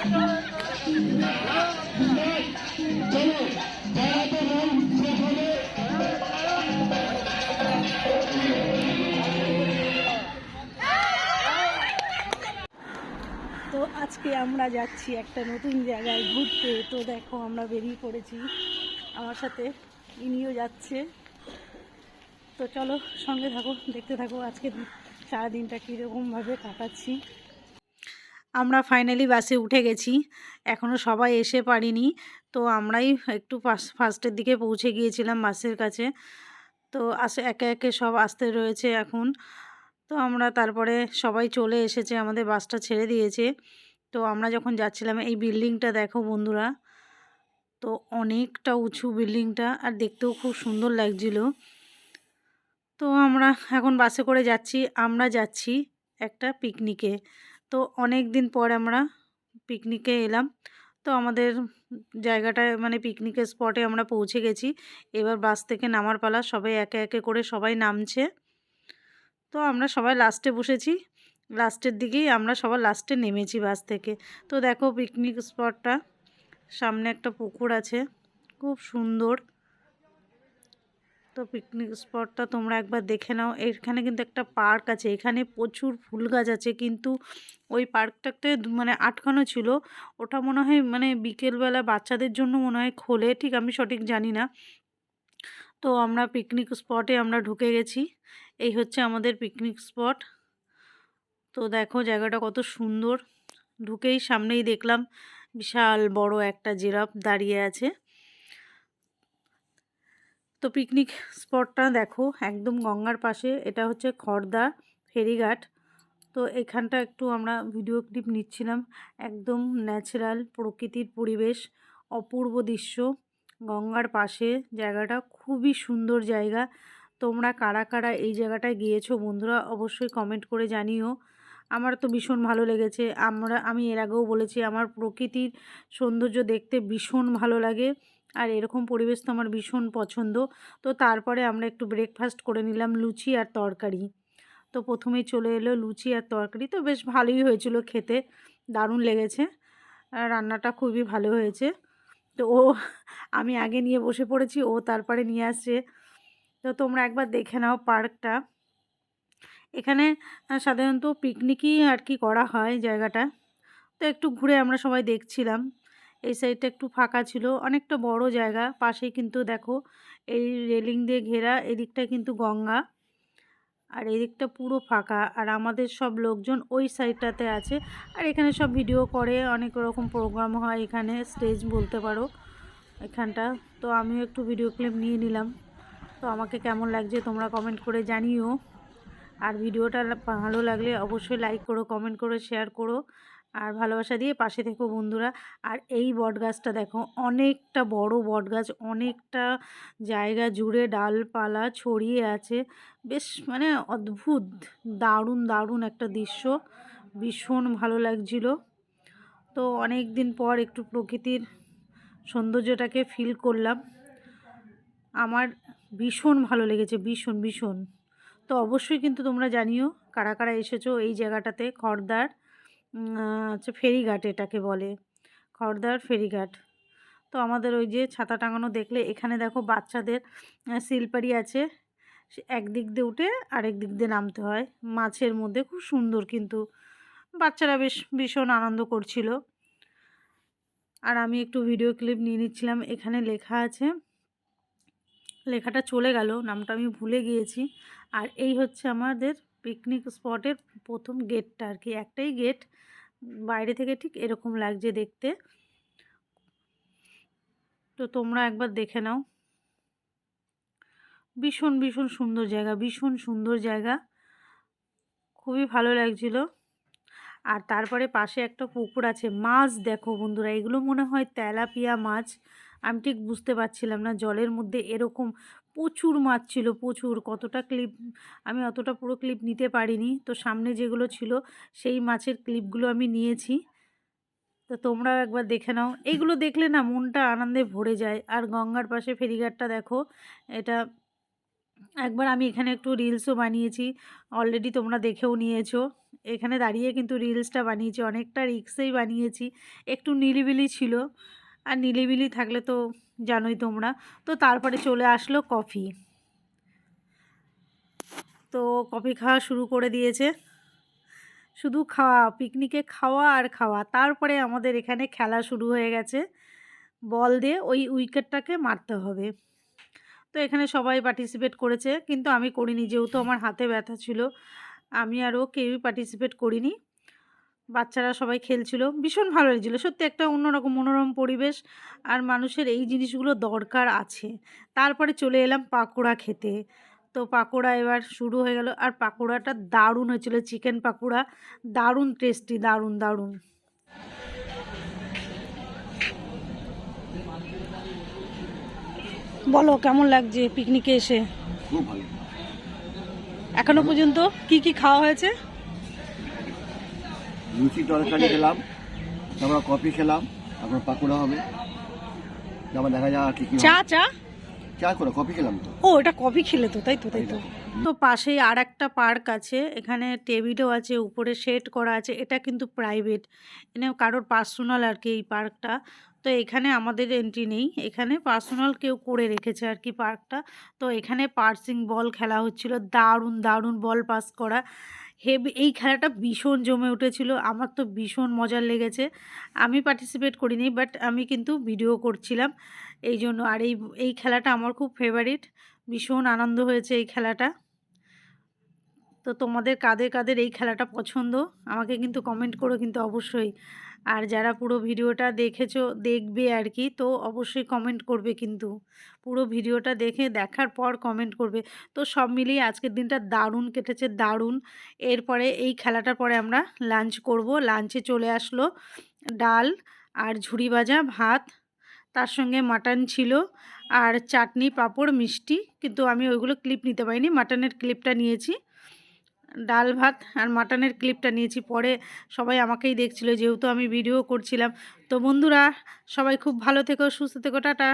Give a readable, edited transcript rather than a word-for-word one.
তো আজকে আমরা যাচ্ছি একটা নতুন জায়গায় ঘুরতে। তো দেখো আমরা বেরিয়ে পড়েছি, আমার সাথে ইনিও যাচ্ছে। তো চলো সঙ্গে থাকো, দেখতে থাকো আজকে সারাদিনটা কীরকমভাবে কাটাচ্ছি। আমরা ফাইনালি বাসে উঠে গেছি, এখনও সবাই এসে পারিনি। তো আমরাই একটু ফার্স্টের দিকে পৌঁছে গিয়েছিলাম বাসের কাছে। তো একে একে সব আসতে রয়েছে এখন। তো আমরা তারপরে সবাই চলে এসেছে, আমাদের বাসটা ছেড়ে দিয়েছে। তো আমরা যখন যাচ্ছিলাম, এই বিল্ডিংটা দেখো বন্ধুরা, তো অনেকটা উঁচু বিল্ডিংটা, আর দেখতেও খুব সুন্দর লাগছিল। তো আমরা এখন বাসে করে যাচ্ছি, আমরা যাচ্ছি একটা পিকনিকে। তো অনেক দিন পর আমরা পিকনিকে এলাম। তো আমাদের জায়গাটায় মানে পিকনিকের স্পটে আমরা পৌঁছে গেছি। এবার বাস থেকে নামার পালা, সবাই একে একে করে সবাই নামছে। তো আমরা সবাই লাস্টে বসেছি, লাস্টের দিকেই আমরা সবার লাস্টে নেমেছি বাস থেকে। তো দেখো পিকনিক স্পটটা, সামনে একটা পুকুর আছে, খুব সুন্দর। তো পিকনিক স্পটটা তোমরা একবার দেখে নাও। এখানে কিন্তু একটা পার্ক আছে, এখানে প্রচুর ফুল গাছ আছে, কিন্তু ওই পার্কটাতে মানে আটকানো ছিল। ওটা মনে হয় মানে বিকেলবেলা বাচ্চাদের জন্য মনে হয় খোলে, ঠিক আমি সঠিক জানি না। তো আমরা পিকনিক স্পটে আমরা ঢুকে গেছি, এই হচ্ছে আমাদের পিকনিক স্পট। তো দেখো জায়গাটা কত সুন্দর। ঢুকেই সামনেই দেখলাম বিশাল বড় একটা জিরাফ দাঁড়িয়ে আছে। তো পিকনিক স্পটটা দেখো একদম গঙ্গার পাশে, এটা হচ্ছে খড়দা ফেরিঘাট। তো এখানটা একটু আমরা ভিডিও ক্লিপ নিচ্ছিলাম, একদম ন্যাচারাল প্রকৃতির পরিবেশ, অপূর্ব দৃশ্য, গঙ্গার পাশে জায়গাটা, খুবই সুন্দর জায়গা। তোমরা কারা কারা এই জায়গাটায় গিয়েছো বন্ধুরা অবশ্যই কমেন্ট করে জানিও। আমার তো ভীষণ ভালো লেগেছে। আমি এর আগেও বলেছি আমার প্রকৃতির সৌন্দর্য দেখতে ভীষণ ভালো লাগে, আর এরকম পরিবেশ তো আমার ভীষণ পছন্দ। তো তারপরে আমরা একটু ব্রেকফাস্ট করে নিলাম, লুচি আর তরকারি। তো প্রথমেই চলে এলো লুচি আর তরকারি, তো বেশ ভালোই হয়েছিল খেতে, দারুণ লেগেছে, আর রান্নাটা খুবই ভালো হয়েছে। তো আমি আগে নিয়ে বসে পড়েছি, ও তারপরে নিয়ে আসছে। তো তোমরা একবার দেখে নাও পার্কটা। এখানে সাধারণত পিকনিকই আর কি করা হয় জায়গাটা। তো একটু ঘুরে আমরা সবাই দেখছিলাম, এই সাইডটা একটু ফাঁকা ছিল, অনেকটা বড় জায়গা। পাশেই কিন্তু দেখো এই রেলিং দিয়ে ঘেরা, এদিকটা কিন্তু গঙ্গা, আর এদিকটা পুরো ফাঁকা, আর আমাদের সব লোকজন ওই সাইডটাতে আছে। আর এখানে সব ভিডিও করে, অনেক রকম প্রোগ্রাম হয় এখানে, স্টেজ বলতে পারো এখানটা। তো আমিও একটু ভিডিও ক্লিপ নিয়ে নিলাম। তো আমাকে কেমন লাগছে তোমরা কমেন্ট করে জানিও, আর ভিডিওটা ভালো লাগলে অবশ্যই লাইক করো, কমেন্ট করো, শেয়ার করো, আর ভালোবাসা দিয়ে পাশে থেকো বন্ধুরা। আর এই বটগাছটা দেখো, অনেকটা বড় বটগাছ, অনেকটা জায়গা জুড়ে ডালপালা ছড়িয়ে আছে, বেশ মানে অদ্ভুত, দারুণ দারুণ একটা দৃশ্য, ভীষণ ভালো লাগছিল। তো অনেক দিন পর একটু প্রকৃতির সৌন্দর্যটাকে ফিল করলাম, আমার ভীষণ ভালো লেগেছে, ভীষণ ভীষণ। তো অবশ্যই কিন্তু তোমরা জানিও কারা কারা এসেছো এই জায়গাটাতে, খড়দার হচ্ছে ফেরিঘাট এটাকে বলে, খড়দার ফেরিঘাট। তো আমাদের ওই যে ছাতা টাঙানো দেখলে, এখানে দেখো বাচ্চাদের সিলপারি আছে, একদিক দিয়ে উঠে আরেক দিক দিয়ে নামতে হয় মাছের মধ্যে, খুব সুন্দর, কিন্তু বাচ্চারা বেশ ভীষণ আনন্দ করছিল। আর আমি একটু ভিডিও ক্লিপ নিয়ে নিচ্ছিলাম। এখানে লেখা আছে, লেখাটা চলে গেল, নামটা আমি ভুলে গিয়েছি। আর এই হচ্ছে আমাদের পিকনিক স্পটের প্রথম গেটটা আর কি, একটাই গেট, বাইরে থেকে ঠিক এরকম লাগছে দেখতে। তো তোমরা একবার দেখে নাও, ভীষণ ভীষণ সুন্দর জায়গা, ভীষণ সুন্দর জায়গা, খুবই ভালো লাগছিল। আর তারপরে পাশে একটা পুকুর আছে, মাছ দেখো বন্ধুরা, এগুলো মনে হয় তেলাপিয়া মাছ, আমি ঠিক বুঝতে পারছিলাম না, জলের মধ্যে এরকম প্রচুর মাছ ছিল, প্রচুর। কতটা ক্লিপ আমি অতটা পুরো ক্লিপ নিতে পারিনি, তো সামনে যেগুলো ছিল সেই মাছের ক্লিপগুলো আমি নিয়েছি। তো তোমরাও একবার দেখে নাও, এইগুলো দেখলে না মনটা আনন্দে ভরে যায়। আর গঙ্গার পাশে ফেরিঘাটটা দেখো, এটা একবার আমি এখানে একটু রিলসও বানিয়েছি, অলরেডি তোমরা দেখেও নিয়েছো। এখানে দাঁড়িয়ে কিন্তু রিলসটা বানিয়েছি, অনেকটা রিক্সেই বানিয়েছি, একটু নিরিবিলি ছিল, আর নিরিবিলি থাকলে তো জানোই তোমরা। তো তারপরে চলে আসলো কফি, তো কফি খাওয়া শুরু করে দিয়েছে, শুধু খাওয়া, পিকনিকে খাওয়া আর খাওয়া। তারপরে আমাদের এখানে খেলা শুরু হয়ে গেছে, বল দিয়ে ওই উইকেটটাকে মারতে হবে। তো এখানে সবাই পার্টিসিপেট করেছে, কিন্তু আমি করিনি, যেহেতু আমার হাতে ব্যথা ছিল। আমি আর ও কেউই পার্টিসিপেট করিনি। বাচ্চারা সবাই খেলছিল, ভীষণ ভালো লাগছিলো, সত্যি একটা অন্যরকম মনোরম পরিবেশ, আর মানুষের এই জিনিসগুলো দরকার আছে। তারপরে চলে এলাম পাকোড়া খেতে। তো পাকোড়া এবার শুরু হয়ে গেল, আর পাকোড়াটা দারুণ হয়েছিল, চিকেন পাকোড়া, দারুণ টেস্টি, দারুণ দারুণ। বলো কেমন লাগছে পিকনিকে এসে? খুব ভালো। এখনো পর্যন্ত কি কি খাওয়া হয়েছে? লুচি তরকারি খেলাম, তারপর কফি খেলাম, তারপর পাকোড়া হবে, তারপর দেখা যাক আর কি কি চা হয়। চা চা করে কফি খেলাম তো। ও, এটা কফি খেলে তো, তাই তো, তাই তো। তো পাশেই আর একটা পার্ক আছে, এখানে টেবিলও আছে, উপরে শেড করা আছে, এটা কিন্তু প্রাইভেট, এখানে কারোর পার্সোনাল আর কি এই পার্কটা। তো এখানে আমাদের এন্ট্রি নেই, এখানে পার্সোনাল কেউ করে রেখেছে আর কি পার্কটা। তো এখানে পার্সিং বল খেলা হচ্ছিল, দারুণ দারুণ বল পাস করা, হেভি, এই খেলাটা ভীষণ জমে উঠেছিল, আমার তো ভীষণ মজার লেগেছে। আমি পার্টিসিপেট করিনি, বাট আমি কিন্তু ভিডিও করছিলাম এই জন্য। আর এই খেলাটা আমার খুব ফেভারিট, ভীষণ আনন্দ হয়েছে এই খেলাটা। তো তোমাদের কাদের কাদের এই খেলাটা পছন্দ আমাকে কিন্তু কমেন্ট করো কিন্তু অবশ্যই। আর যারা পুরো ভিডিওটা দেখেছো, দেখবে আর কি, তো অবশ্যই কমেন্ট করবে কিন্তু, পুরো ভিডিওটা দেখার পর কমেন্ট করবে। তো সব মিলিয়ে আজকের দিনটা দারুণ কেটেছে, দারুণ। এরপরে এই খেলাটার পরে আমরা লাঞ্চ করব। লাঞ্চে চলে আসলো ডাল আর ঝুরি ভাজা ভাত, তার সঙ্গে মাটন ছিল, আর চাটনি, পাঁপড়, মিষ্টি, কিন্তু আমি ওইগুলো ক্লিপ নিতে পারিনি, মাটনের ক্লিপটা নিয়েছি। ডাল ভাত আর মাটনের ক্লিপটা নিয়েছি, পরে সবাই আমাকেই দেখছিল যেহেতু আমি ভিডিও করছিলাম। তো বন্ধুরা, সবাই খুব ভালো থেকো, সুস্থ থেকো, টাটা।